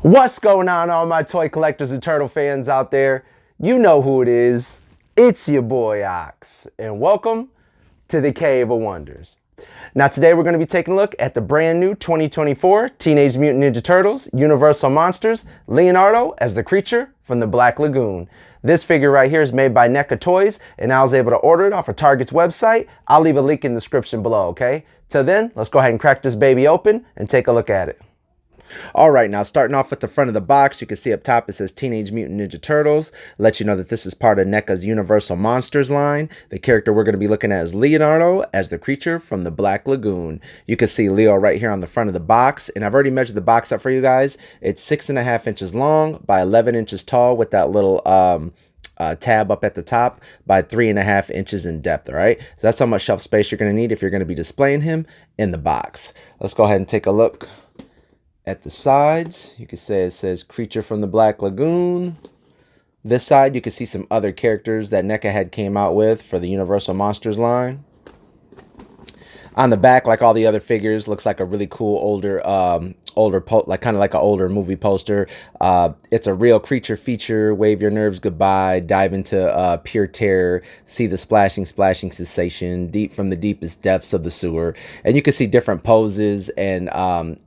What's going on, all my toy collectors and turtle fans out there? You know who it is. It's your boy Ox, and welcome to the Cave of Wonders. Now today we're going to be taking a look at the brand new 2024 Teenage Mutant Ninja Turtles Universal Monsters Leonardo as the creature from the Black Lagoon. This figure right here is made by NECA Toys, and I was able to order it off of Target's website. I'll leave a link in the description below, okay? Till then, let's go ahead and crack this baby open and take a look at it. Alright, now starting off with the front of the box, you can see up top it says Teenage Mutant Ninja Turtles. Let you know that this is part of NECA's Universal Monsters line. The character we're going to be looking at is Leonardo as the creature from the Black Lagoon. You can see Leo right here on the front of the box, and I've already measured the box up for you guys. It's 6.5 inches long by 11 inches tall with that little tab up at the top by 3.5 inches in depth. All right, so that's how much shelf space you're going to need if you're going to be displaying him in the box. Let's go ahead and take a look at the sides. You can say it says creature from the Black Lagoon. This side you can see some other characters that NECA had came out with for the Universal Monsters line. On the back, like all the other figures, looks like a really cool older like kind of like an older movie poster. It's a real creature feature. Wave your nerves goodbye. Dive into pure terror. See the splashing sensation deep from the deepest depths of the sewer. And you can see different poses and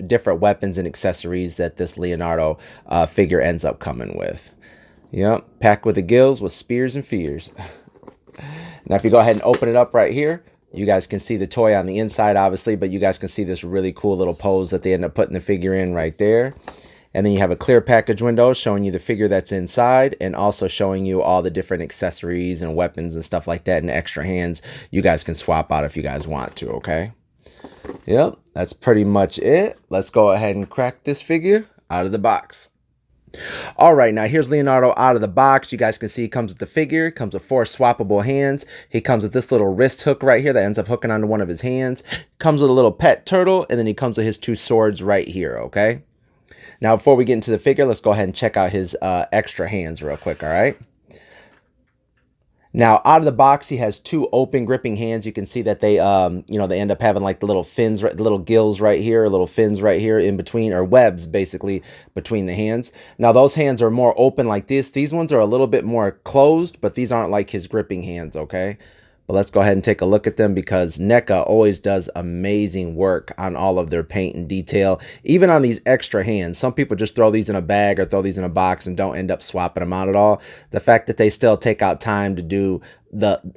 different weapons and accessories that this Leonardo figure ends up coming with. Yep, packed with the gills with spears and fears. Now, if you go ahead and open it up right here, you guys can see the toy on the inside, obviously, but you guys can see this really cool little pose that they end up putting the figure in right there. And then you have a clear package window showing you the figure that's inside and also showing you all the different accessories and weapons and stuff like that and extra hands you guys can swap out if you guys want to, okay? Yep, that's pretty much it. Let's go ahead and crack this figure out of the box. All right, now here's Leonardo out of the box. You guys can see he comes with the figure, comes with 4 swappable hands. He comes with this little wrist hook right here that ends up hooking onto one of his hands. Comes with a little pet turtle, and then he comes with his 2 swords right here, okay? Now, before we get into the figure, let's go ahead and check out his extra hands real quick, all right? Now, out of the box, he has 2 open gripping hands. You can see that they, they end up having like the little fins, the little gills right here, little fins right here in between, or webs basically between the hands. Now, those hands are more open like this. These ones are a little bit more closed, but these aren't like his gripping hands, okay? But let's go ahead and take a look at them because NECA always does amazing work on all of their paint and detail, even on these extra hands. Some people just throw these in a bag or throw these in a box and don't end up swapping them out at all. The fact that they still take out time to do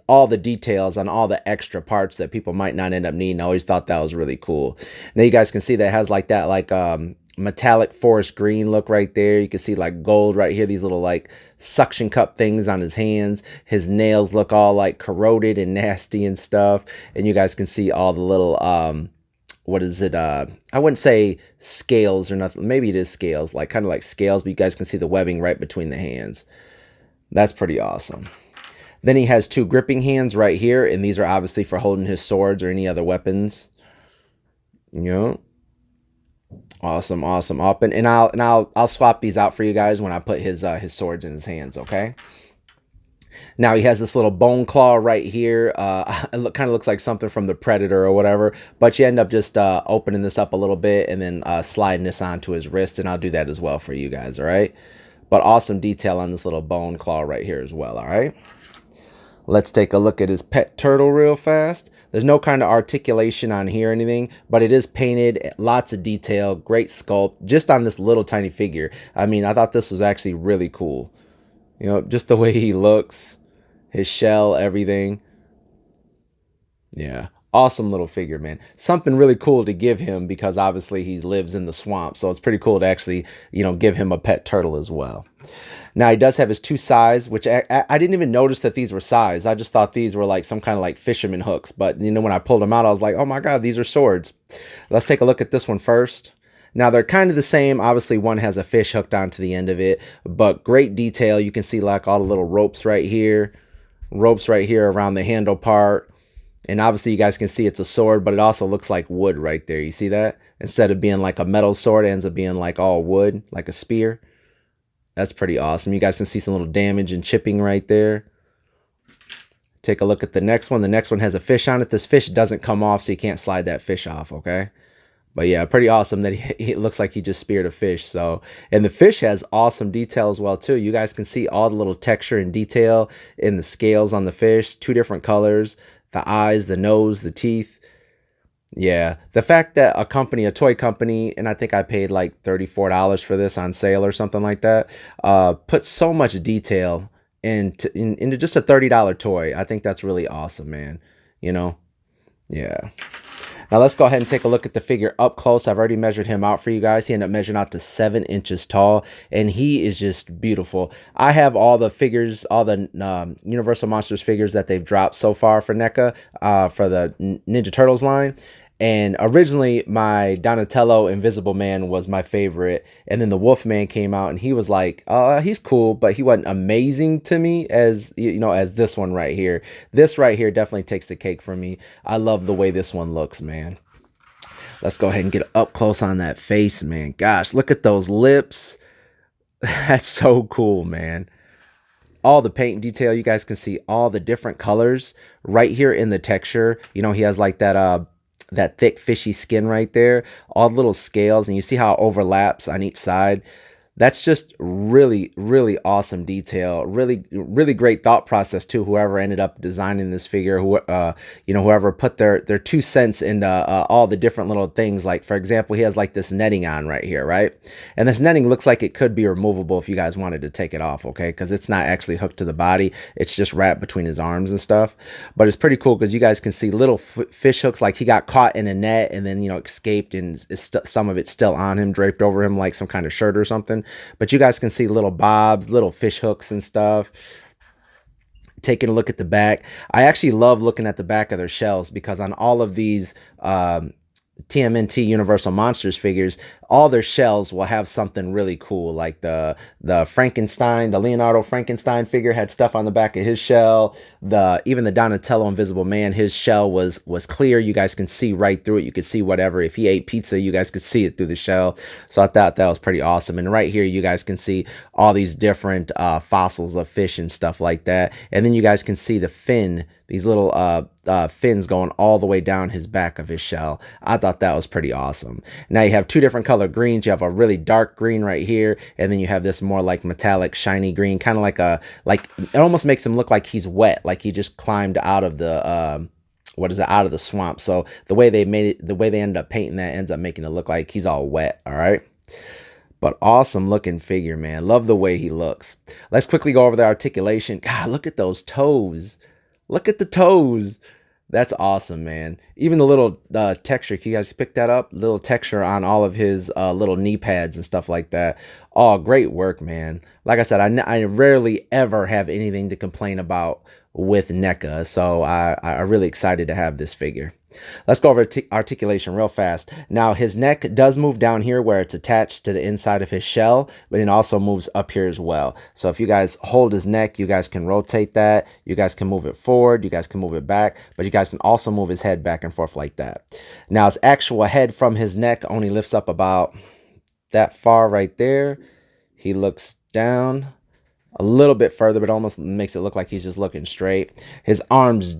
all the details on all the extra parts that people might not end up needing, I always thought that was really cool. Now you guys can see that it has like that metallic forest green look right there. You can see like gold right here, these little like suction cup things on his hands. His nails look all like corroded and nasty and stuff, and you guys can see all the little what is it, I wouldn't say scales or nothing, maybe it is scales, like kind of like scales, but you guys can see the webbing right between the hands. That's pretty awesome. Then he has 2 gripping hands right here, and these are obviously for holding his swords or any other weapons. You know, awesome. And I'll swap these out for you guys when I put his swords in his hands, okay? Now he has this little bone claw right here. It kind of looks like something from the Predator or whatever, but you end up just opening this up a little bit and then sliding this onto his wrist, and I'll do that as well for you guys, all right? But awesome detail on this little bone claw right here as well, all right? Let's take a look at his pet turtle real fast. There's no kind of articulation on here or anything, but it is painted, lots of detail, great sculpt, just on this little tiny figure. I mean, I thought this was actually really cool. You know, just the way he looks, his shell, everything. Yeah, awesome little figure, man. Something really cool to give him because obviously he lives in the swamp, so it's pretty cool to actually, give him a pet turtle as well. Now, he does have his 2 sais, which I didn't even notice that these were sais. I just thought these were like some kind of like fisherman hooks. But, when I pulled them out, I was like, oh my God, these are swords. Let's take a look at this one first. Now, they're kind of the same. Obviously, one has a fish hooked onto the end of it, but great detail. You can see like all the little ropes right here around the handle part. And obviously, you guys can see it's a sword, but it also looks like wood right there. You see that? Instead of being like a metal sword, it ends up being like all wood, like a spear. That's pretty awesome. You guys can see some little damage and chipping right there. Take a look at the next one. The next one has a fish on it. This fish doesn't come off, so you can't slide that fish off, okay? But yeah, pretty awesome that he it looks like he just speared a fish. So, and the fish has awesome detail as well too. You guys can see all the little texture and detail in the scales on the fish, two different colors, the eyes, the nose, the teeth. Yeah, the fact that a toy company, and I think I paid like $34 for this on sale or something like that, put so much detail into just a $30 toy. I think that's really awesome, man. You know? Yeah. Now let's go ahead and take a look at the figure up close. I've already measured him out for you guys. He ended up measuring out to 7 inches tall, and he is just beautiful. I have all the figures, all the Universal Monsters figures that they've dropped so far for NECA, for the Ninja Turtles line. And originally, my Donatello Invisible Man was my favorite. And then the Wolfman came out, and he was like, he's cool, but he wasn't amazing to me as, you know, as this one right here. This right here definitely takes the cake for me. I love the way this one looks, man. Let's go ahead and get up close on that face, man. Gosh, look at those lips. That's so cool, man. All the paint detail, you guys can see all the different colors right here in the texture. You know, he has like that thick fishy skin right there, all the little scales, and you see how it overlaps on each side. That's just really, really awesome detail. Really, really great thought process too. Whoever ended up designing this figure, whoever put their 2 cents into all the different little things. Like, for example, he has like this netting on right here, right? And this netting looks like it could be removable if you guys wanted to take it off, okay? Because it's not actually hooked to the body. It's just wrapped between his arms and stuff. But it's pretty cool because you guys can see little fish hooks, like he got caught in a net and then, you know, escaped, and some of it's still on him, draped over him like some kind of shirt or something. But you guys can see little bobs, little fish hooks and stuff. Taking a look at the back, I actually love looking at the back of their shells, because on all of these TMNT Universal Monsters figures, all their shells will have something really cool. Like the Frankenstein, the Leonardo Frankenstein figure had stuff on the back of his shell. Even the Donatello Invisible Man, his shell was clear. You guys can see right through it. You could see whatever. If he ate pizza, you guys could see it through the shell. So I thought that was pretty awesome. And right here, you guys can see all these different fossils of fish and stuff like that. And then you guys can see the fin, these little fins going all the way down his back of his shell. I thought that was pretty awesome. Now you have two different color greens. You have a really dark green right here, and then you have this more like metallic shiny green, kind of like it almost makes him look like he's wet, like he just climbed out of the out of the swamp. So the way they ended up painting that ends up making it look like he's all wet. All right. But awesome looking figure, man. Love the way he looks. Let's quickly go over the articulation. God, look at those toes. Look at the toes. That's awesome, man. Even the little texture, can you guys pick that up? Little texture on all of his little knee pads and stuff like that. Oh, great work, man. Like I said, I rarely ever have anything to complain about with NECA, so I'm really excited to have this figure. Let's go over articulation real fast. Now, his neck does move down here where it's attached to the inside of his shell, but it also moves up here as well. So if you guys hold his neck, you guys can rotate that. You guys can move it forward. You guys can move it back, but you guys can also move his head back and forth like that. Now, his actual head from his neck only lifts up about that far right there. He looks down a little bit further, but almost makes it look like he's just looking straight. His arms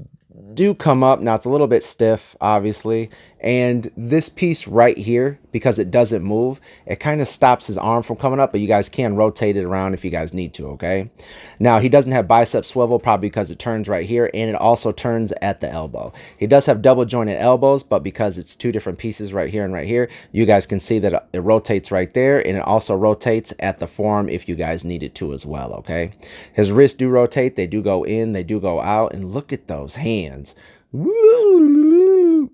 do come up. Now it's a little bit stiff, obviously, and this piece right here, because it doesn't move, it kind of stops his arm from coming up, but you guys can rotate it around if you guys need to. Okay, now he doesn't have bicep swivel, probably because it turns right here, and it also turns at the elbow. He does have double jointed elbows, but because it's two different pieces right here and right here, you guys can see that it rotates right there, and it also rotates at the forearm if you guys need it to as well. Okay, his wrists do rotate, they do go in, they do go out, and look at those hands. Woo!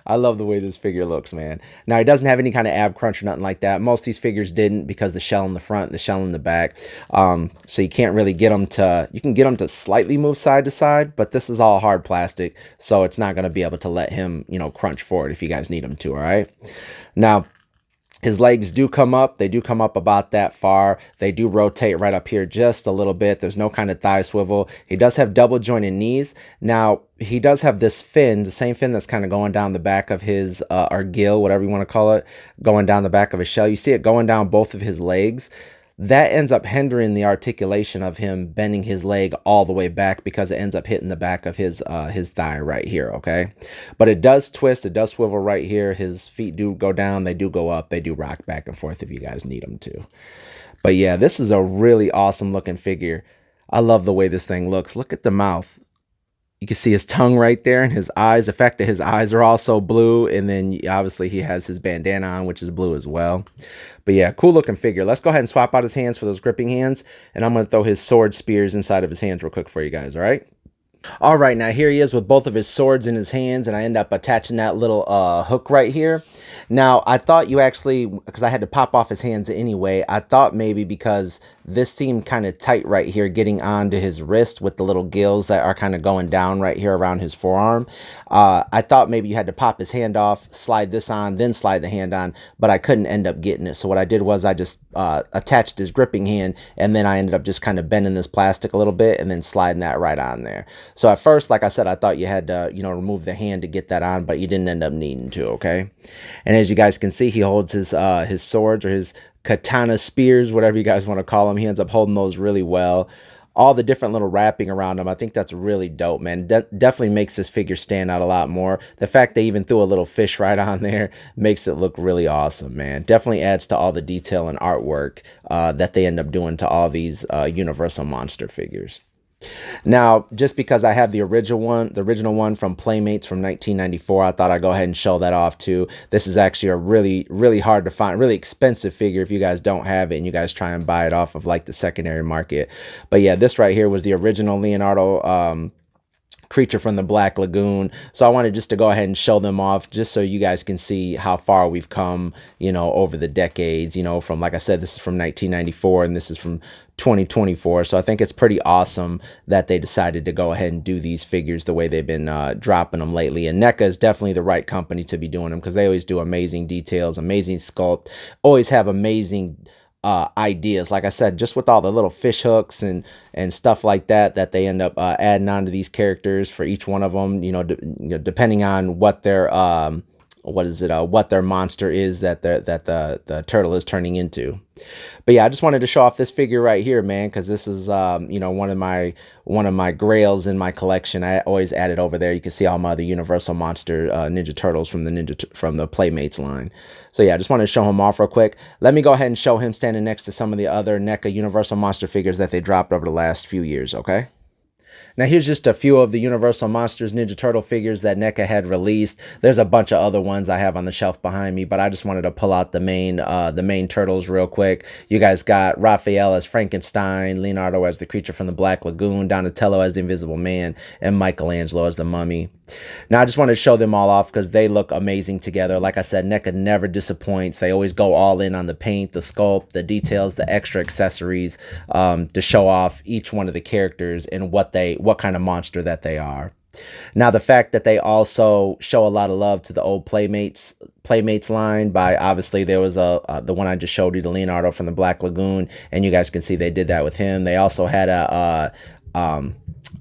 I love the way this figure looks, man. Now, he doesn't have any kind of ab crunch or nothing like that. Most of these figures didn't, because the shell in the front, the shell in the back. So you can't really get them to, you can get them to slightly move side to side, but this is all hard plastic, so it's not going to be able to let him, you know, crunch forward if you guys need him to, all right? Now, his legs do come up. They do come up about that far. They do rotate right up here just a little bit. There's no kind of thigh swivel. He does have double jointed knees. Now, he does have this fin, the same fin that's kind of going down the back of his, or gill, whatever you want to call it, going down the back of his shell. You see it going down both of his legs. that ends up hindering the articulation of him bending his leg all the way back because it ends up hitting the back of his thigh right here, okay? But it does twist, it does swivel right here. His feet do go down, they do go up, they do rock back and forth if you guys need them to. But yeah, this is a really awesome looking figure. I love the way this thing looks. Look at the mouth. You can see his tongue right there and his eyes. The fact that his eyes are also blue, and then obviously he has his bandana on, which is blue as well. But yeah, cool looking figure. Let's go ahead and swap out his hands for those gripping hands, and I'm going to throw his sword spears inside of his hands real quick for you guys, all right? All right, now here he is with both of his swords in his hands, and I end up attaching that little hook right here. Now, I thought you actually, because I had to pop off his hands anyway, I thought maybe because this seemed kind of tight right here, getting onto his wrist with the little gills that are kind of going down right here around his forearm. I thought maybe you had to pop his hand off, slide this on, then slide the hand on, but I couldn't end up getting it. So what I did was I just attached his gripping hand, and then I ended up just kind of bending this plastic a little bit and then sliding that right on there. So at first, like I said, I thought you had to, remove the hand to get that on, but you didn't end up needing to, okay? And as you guys can see, he holds his swords, or his katana spears, whatever you guys want to call them. He ends up holding those really well. All the different little wrapping around them, I think that's really dope, man. Definitely makes this figure stand out a lot more. The fact they even threw a little fish right on there makes it look really awesome, man. Definitely adds to all the detail and artwork that they end up doing to all these Universal monster figures. Now, just because I have the original one from Playmates from 1994, I thought I'd go ahead and show that off too. This is actually a really hard to find, really expensive figure if you guys don't have it and you guys try and buy it off of like the secondary market. But yeah, this right here was the original Leonardo creature from the Black Lagoon. So I wanted just to go ahead and show them off just so you guys can see how far we've come, over the decades, from, like I said, this is from 1994 and this is from 2024. So I think it's pretty awesome that they decided to go ahead and do these figures the way they've been dropping them lately. And NECA is definitely the right company to be doing them because they always do amazing details, amazing sculpt, always have amazing ideas, like I said, just with all the little fish hooks and stuff like that they end up adding on to these characters for each one of them, depending on what their what their monster is that the turtle is turning into. But yeah, I just wanted to show off this figure right here, man, because this is one of my grails in my collection. I always add it over there. You can see all my other Universal monster Ninja Turtles from the Playmates line. So yeah, I just wanted to show him off real quick. Let me go ahead and show him standing next to some of the other NECA Universal monster figures that they dropped over the last few years, okay? Now here's just a few of the Universal Monsters Ninja Turtle figures that NECA had released. There's a bunch of other ones I have on the shelf behind me, but I just wanted to pull out the main turtles real quick. You guys got Raphael as Frankenstein, Leonardo as the creature from the Black Lagoon, Donatello as the Invisible Man, and Michelangelo as the Mummy. Now I just wanted to show them all off because they look amazing together. Like I said, NECA never disappoints. They always go all in on the paint, the sculpt, the details, the extra accessories to show off each one of the characters and what kind of monster that they are. Now, the fact that they also show a lot of love to the old Playmates line by, obviously, there was the one I just showed you, the Leonardo from the Black Lagoon, and you guys can see they did that with him. They also had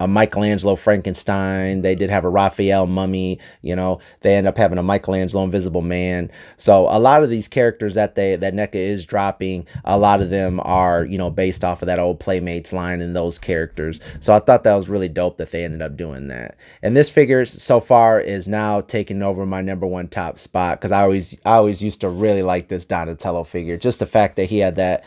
a Michelangelo Frankenstein. They did have a Raphael Mummy. They end up having a Michelangelo Invisible Man. So a lot of these characters that NECA is dropping, a lot of them are based off of that old Playmates line and those characters. So I thought that was really dope that they ended up doing that. And this figure so far is now taking over my #1 top spot because I always used to really like this Donatello figure. Just the fact that he had that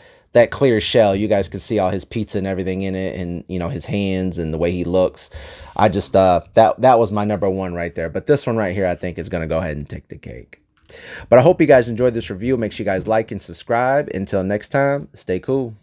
clear shell, you guys can see all his pizza and everything in it, and his hands and the way he looks. I just that was my #1 right there. But this one right here I think is going to go ahead and take the cake. But I hope you guys enjoyed this review. Make sure you guys like and subscribe. Until next time, stay cool.